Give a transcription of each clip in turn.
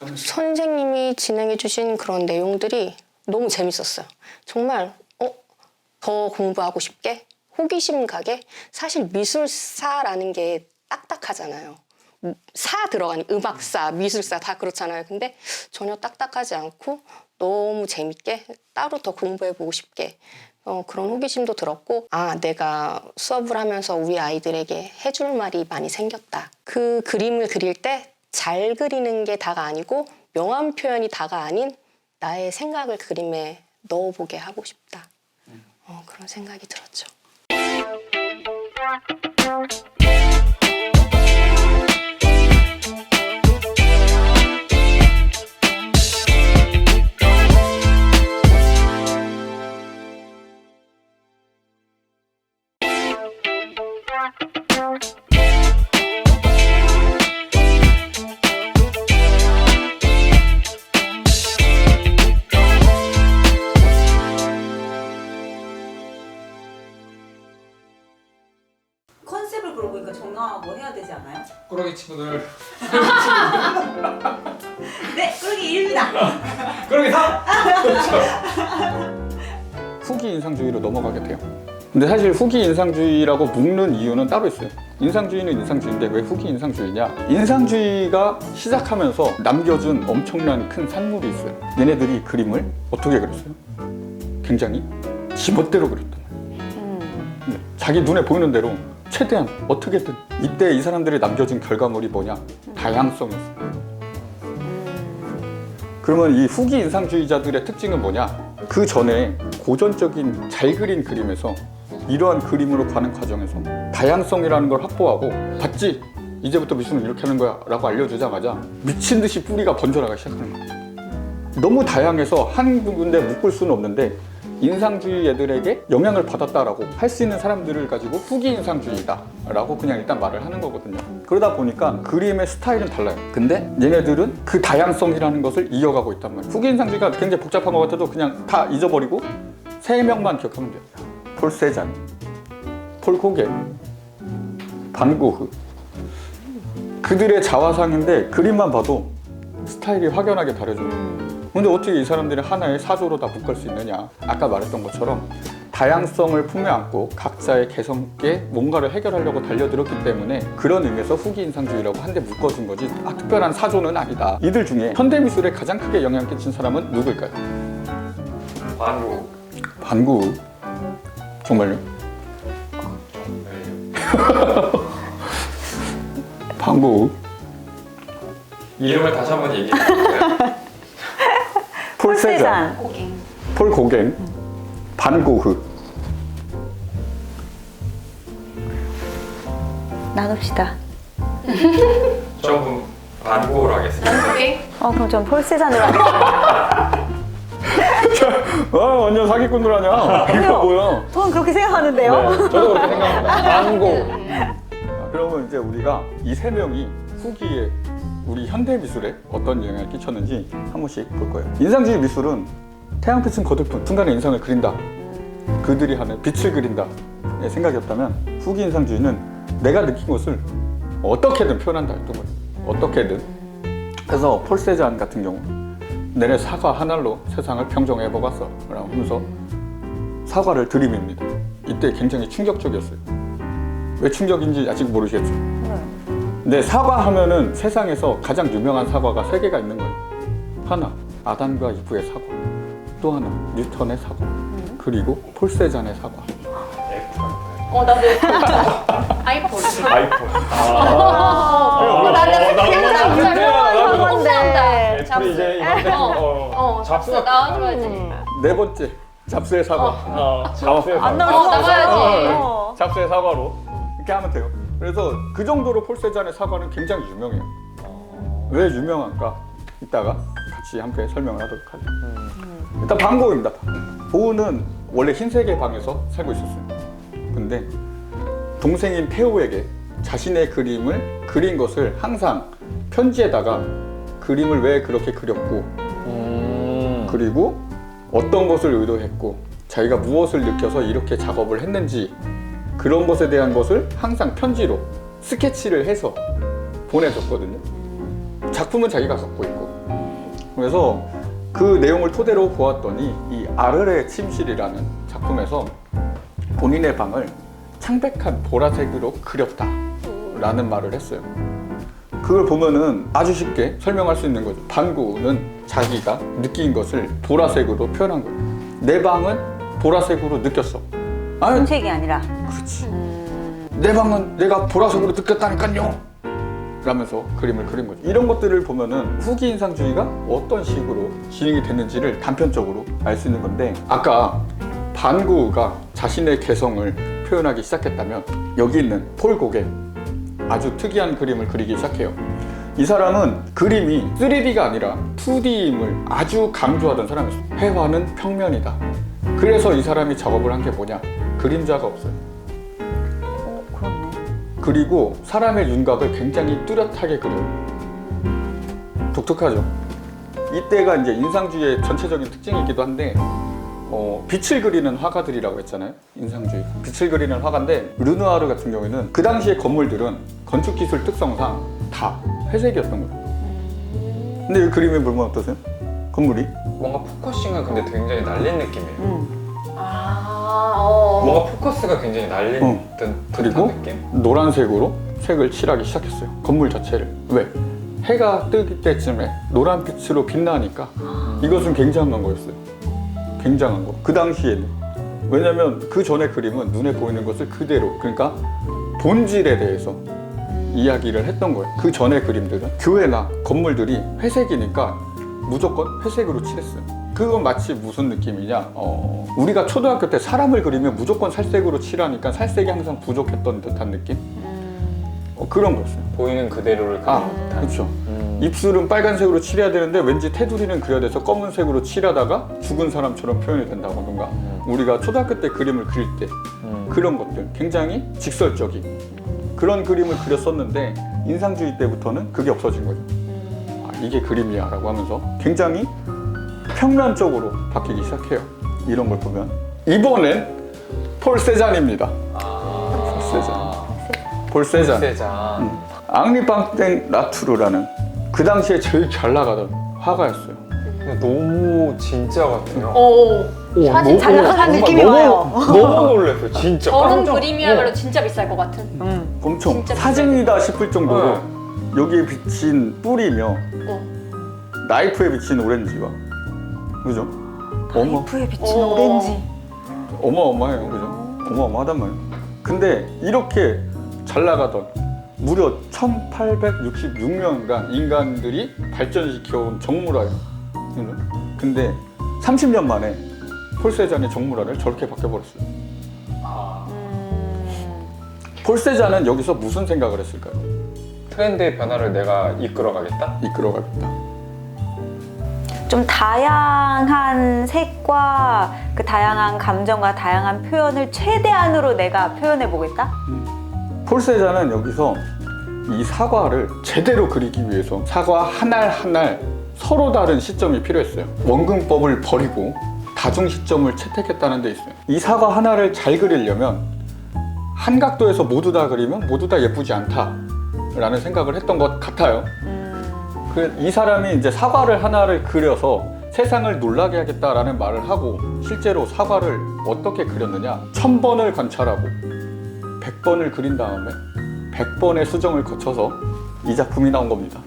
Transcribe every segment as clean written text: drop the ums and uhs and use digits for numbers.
선생님이 진행해 주신 그런 내용들이 너무 재밌었어요. 정말 더 공부하고 싶게, 호기심 가게. 사실 미술사라는 게 딱딱하잖아요. 사 들어가니 음악사, 미술사 다 그렇잖아요. 근데 전혀 딱딱하지 않고 너무 재밌게 따로 더 공부해보고 싶게 그런 호기심도 들었고, 내가 수업을 하면서 우리 아이들에게 해줄 말이 많이 생겼다. 그 그림을 그릴 때 잘 그리는 게 다가 아니고 명암 표현이 다가 아닌 나의 생각을 그림에 넣어보게 하고 싶다. 그런 생각이 들었죠. 컨셉을 그러고 보니까 정하고 해야 되지 않아요? 꾸러기 친구들. 네, 꾸러기 1입니다. 꾸러기 3! 후기 인상주의로 넘어가게 돼요. 근데 사실 후기 인상주의라고 묶는 이유는 따로 있어요. 인상주의는 인상주의인데 왜 후기 인상주의냐? 인상주의가 시작하면서 남겨준 엄청난 큰 산물이 있어요. 얘네들이 그림을 어떻게 그렸어요? 굉장히 지멋대로 그렸단 말이에요. 자기 눈에 보이는 대로 최대한 어떻게든. 이때 이 사람들이 남겨준 결과물이 뭐냐? 다양성이었어요. 그러면 이 후기 인상주의자들의 특징은 뭐냐? 그 전에 고전적인 잘 그린 그림에서 이러한 그림으로 가는 과정에서 다양성이라는 걸 확보하고, 봤지? 이제부터 미술은 이렇게 하는 거야 라고 알려주자마자 미친 듯이 뿌리가 번져나가기 시작하는 거야. 너무 다양해서 한 군데 묶을 수는 없는데 인상주의 애들에게 영향을 받았다라고 할 수 있는 사람들을 가지고 후기 인상주의다 라고 그냥 일단 말을 하는 거거든요. 그러다 보니까 그림의 스타일은 달라요. 근데 얘네들은 그 다양성이라는 것을 이어가고 있단 말이에요. 후기 인상주의가 굉장히 복잡한 것 같아도 그냥 다 잊어버리고 세 명만 기억하면 돼요. 폴 세잔, 폴 고겐, 반 고흐. 그들의 자화상인데 그림만 봐도 스타일이 확연하게 다르죠. 근데 어떻게 이 사람들이 하나의 사조로 다 묶을 수 있느냐? 아까 말했던 것처럼 다양성을 품에 안고 각자의 개성있게 뭔가를 해결하려고 달려들었기 때문에 그런 의미에서 후기 인상주의라고 한데 묶어준 거지 특별한 사조는 아니다. 이들 중에 현대미술에 가장 크게 영향을 끼친 사람은 누구일까요? 반고. 반고. 정말요? 반고. 이름을 다시 한번 얘기해 주세요. 폴 세잔, 폴 고겐, 반 고흐. 나눕시다. 전 반고로 하겠습니다. 그럼 전 폴세잔으로 하겠습니다. 완전 사기꾼들 아니야? 이거 뭐야? 저는 그렇게 생각하는데요. 네, 저도 그렇게 생각합니다. 반고. 그러면 이제 우리가 이 세 명이 후기에 우리 현대 미술에 어떤 영향을 끼쳤는지 한 번씩 볼 거예요. 인상주의 미술은 태양빛은 거들뿐 순간의 인상을 그린다. 그들이 하는 빛을 그린다. 의 생각이었다면 후기 인상주의는 내가 느낀 것을 어떻게든 표현한다 했던 거예요. 어떻게든. 그래서 폴 세잔 같은 경우 내내 사과 한 알로 세상을 평정해 보았어 라고 하면서 사과를 들이밉니다. 이때 굉장히 충격적이었어요. 왜 충격인지 아직 모르시겠죠? 근데 사과 하면은 세상에서 가장 유명한 사과가 세 개가 있는 거예요. 하나, 아담과 이브의 사과. 또 하나, 뉴턴의 사과. 그리고 폴 세잔의 사과. 나도 아이폰. 아이폰. 나는 애플이 이제 이런데 잡수 나와줘야지. 네 번째, 잡스의 사과. 잡스의 안 나와야지. 잡스의 사과로 이렇게 하면 돼요. 그래서 그 정도로 폴 세잔의 사과는 굉장히 유명해요. 왜 유명한가? 이따가 같이 함께 설명을 하도록 하죠. 일단 반 고흐입니다. 고흐는 원래 흰색의 방에서 살고 있었어요. 근데 동생인 테오에게 자신의 그림을 그린 것을 항상 편지에다가 그림을 왜 그렇게 그렸고 그리고 어떤 것을 의도했고 자기가 무엇을 느껴서 이렇게 작업을 했는지 그런 것에 대한 것을 항상 편지로 스케치를 해서 보내줬거든요. 작품은 자기가 갖고 있고 그래서 그 내용을 토대로 보았더니 이 아르레 침실이라는 작품에서 본인의 방을 창백한 보라색으로 그렸다라는 말을 했어요. 그걸 보면은 아주 쉽게 설명할 수 있는 거죠. 반구는 자기가 느낀 것을 보라색으로 표현한 거예요. 내 방은 보라색으로 느꼈어. 아니, 혼색이 아니라. 그렇지. 내 방은 내가 보라색으로 느꼈다니까요. 라면서 그림을 그린 거죠. 이런 것들을 보면은 후기 인상주의가 어떤 식으로 진행이 됐는지를 단편적으로 알 수 있는 건데, 아까 반구가 자신의 개성을 표현하기 시작했다면 여기 있는 폴 고겐 아주 특이한 그림을 그리기 시작해요. 이 사람은 그림이 3D가 아니라 2D임을 아주 강조하던 사람이었어요. 회화는 평면이다. 그래서 이 사람이 작업을 한 게 뭐냐? 그림자가 없어요. 그렇네. 그리고 사람의 윤곽을 굉장히 뚜렷하게 그려요. 독특하죠? 이때가 이제 인상주의의 전체적인 특징이기도 한데, 빛을 그리는 화가들이라고 했잖아요. 인상주의. 빛을 그리는 화가인데, 르누아르 같은 경우에는 그 당시의 건물들은 건축기술 특성상 다 회색이었던 거예요. 근데 이 그림을 보면 어떠세요? 건물이? 뭔가 포커싱은 근데 굉장히 날린 느낌이에요. 아, 뭔가 포커스가 굉장히 날린 그리고 듯한 느낌? 노란색으로 색을 칠하기 시작했어요. 건물 자체를. 왜? 해가 뜨기 때쯤에 노란빛으로 빛나니까 이것은 굉장한 거였어요. 굉장한 거. 그 당시에는. 왜냐면 그 전에 그림은 눈에 보이는 것을 그대로, 그러니까 본질에 대해서 이야기를 했던 거예요. 그 전에 그림들은 교회나 건물들이 회색이니까 무조건 회색으로 칠했어요. 그건 마치 무슨 느낌이냐, 우리가 초등학교 때 사람을 그리면 무조건 살색으로 칠하니까 살색이 항상 부족했던 듯한 느낌? 그런 거였어요. 보이는 그대로를 그리는 듯한. 그렇죠. 입술은 빨간색으로 칠해야 되는데 왠지 테두리는 그려야 돼서 검은색으로 칠하다가 죽은 사람처럼 표현이 된다던가, 우리가 초등학교 때 그림을 그릴 때 그런 것들 굉장히 직설적인 그런 그림을 그렸었는데, 인상주의 때부터는 그게 없어진 거죠. 이게 그림이야 라고 하면서 굉장히 평면적으로 바뀌기 시작해요. 이런 걸 보면. 이번엔 폴 세잔입니다. 폴 세잔. 세잔. 앙리 방땡 라투르라는 그 당시에 제일 잘 나가던 화가였어요. 너무 진짜 같아요. 사진 잘 나가는 느낌이 와요. 너무 놀랐어요. 진짜. 저런 깜짝- 그림이야말로 진짜 비쌀 것 같은. 엄청 진짜 사진이다 싶을 정도로 여기에 비친 뿔이며 나이프에 비친 오렌지와, 그죠? 나이프에 비친 오렌지. 어마어마해요, 그죠? 어마어마하단 말이에요. 근데 이렇게 잘 나가던 무려 1866년간 인간들이 발전시켜온 정물화예요. 그죠? 근데 30년 만에 폴 세잔의 정물화를 저렇게 바뀌어버렸어요. 폴 세잔은 여기서 무슨 생각을 했을까요? 트렌드의 변화를 내가 이끌어가겠다? 이끌어가겠다. 좀 다양한 색과 그 다양한 감정과 다양한 표현을 최대한으로 내가 표현해 보겠다? 폴 세잔은 여기서 이 사과를 제대로 그리기 위해서 사과 한 알 한 알 서로 다른 시점이 필요했어요. 원근법을 버리고 다중 시점을 채택했다는 데 있어요. 이 사과 하나를 잘 그리려면 한 각도에서 모두 다 그리면 모두 다 예쁘지 않다라는 생각을 했던 것 같아요. 이 사람이 이제 사과를 하나를 그려서 세상을 놀라게 하겠다라는 말을 하고, 실제로 사과를 어떻게 그렸느냐, 1000번을 관찰하고 100번을 그린 다음에 100번의 수정을 거쳐서 이 작품이 나온 겁니다.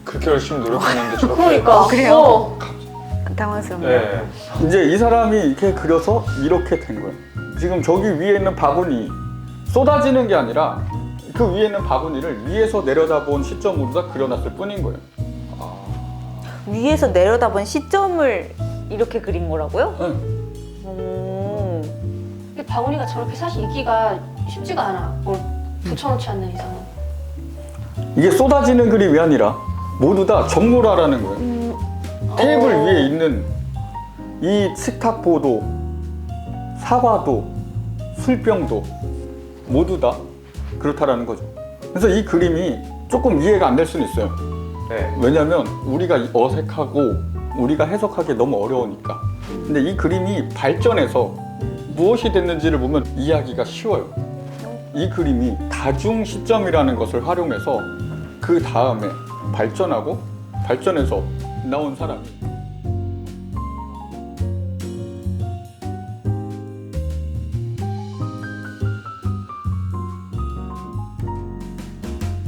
그렇게 열심히 노력했는데 저렇게. 그러니까. 그래요? 당황스럽네요. 네. 이제 이 사람이 이렇게 그려서 이렇게 된 거예요. 지금 저기 위에 있는 바구니 쏟아지는 게 아니라 그 위에 있는 바구니를 위에서 내려다본 시점으로 다 그려놨을 뿐인 거예요. 위에서 내려다본 시점을 이렇게 그린 거라고요? 응. 오. 근데 바구니가 저렇게 사실 있기가 쉽지가 않아. 뭘 붙여놓지 않는 이상은. 이게 쏟아지는 그림이 아니라 모두 다 정물화라는 거예요. 테이블 위에 있는 이 식탁보도, 사과도, 술병도 모두 다 그렇다라는 거죠. 그래서 이 그림이 조금 이해가 안 될 수는 있어요. 네. 왜냐면 우리가 어색하고 우리가 해석하기 너무 어려우니까. 근데 이 그림이 발전해서 무엇이 됐는지를 보면 이해하기가 쉬워요. 이 그림이 다중 시점이라는 것을 활용해서 그 다음에 발전하고 발전해서 나온 사람이